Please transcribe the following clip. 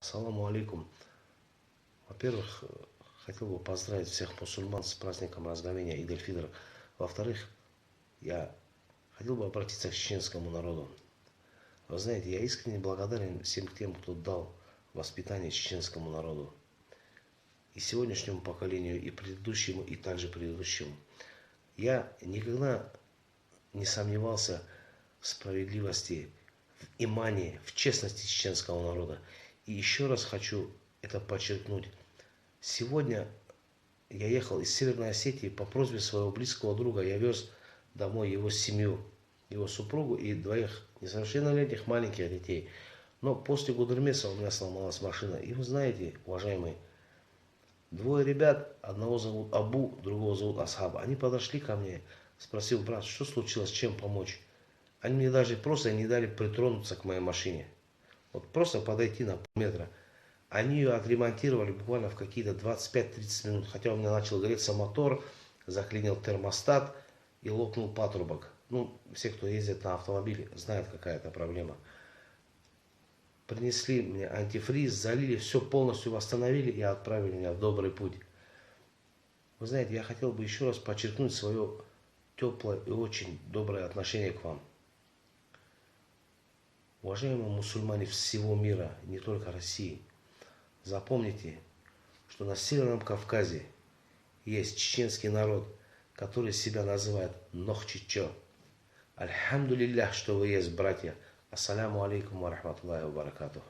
Ассаламу алейкум. Во-первых, хотел бы поздравить всех мусульман с праздником разгомения Идь-эль-Фитр. Во-вторых, я хотел бы обратиться к чеченскому народу. Вы знаете, я искренне благодарен всем тем, кто дал воспитание чеченскому народу. И сегодняшнему поколению, и предыдущему, и также предыдущему. Я никогда не сомневался в справедливости, в имане, в честности чеченского народа. И еще раз хочу это подчеркнуть. Сегодня я ехал из Северной Осетии по просьбе своего близкого друга. Я вез домой его семью, его супругу и двоих несовершеннолетних маленьких детей. Но после Гудермеса у меня сломалась машина. И вы знаете, уважаемые, двое ребят, одного зовут Абу, другого зовут Асхаб. Они подошли ко мне, спросил: брат, что случилось, чем помочь? Они мне даже просто не дали притронуться к моей машине. Вот просто подойти на полметра. Они ее отремонтировали буквально в какие-то 25-30 минут. Хотя у меня начал греться мотор, заклинил термостат и лопнул патрубок. Ну, все, кто ездит на автомобиле, знают, какая это проблема. Принесли мне антифриз, залили, все полностью восстановили и отправили меня в добрый путь. Вы знаете, я хотел бы еще раз подчеркнуть свое теплое и очень доброе отношение к вам. Уважаемые мусульмане всего мира, не только России, запомните, что на Северном Кавказе есть чеченский народ, который себя называет Нохчичо. Альхамдулиллях, что вы есть, братья. Ассаляму алейкум ва рахматуллахи ва баракатух.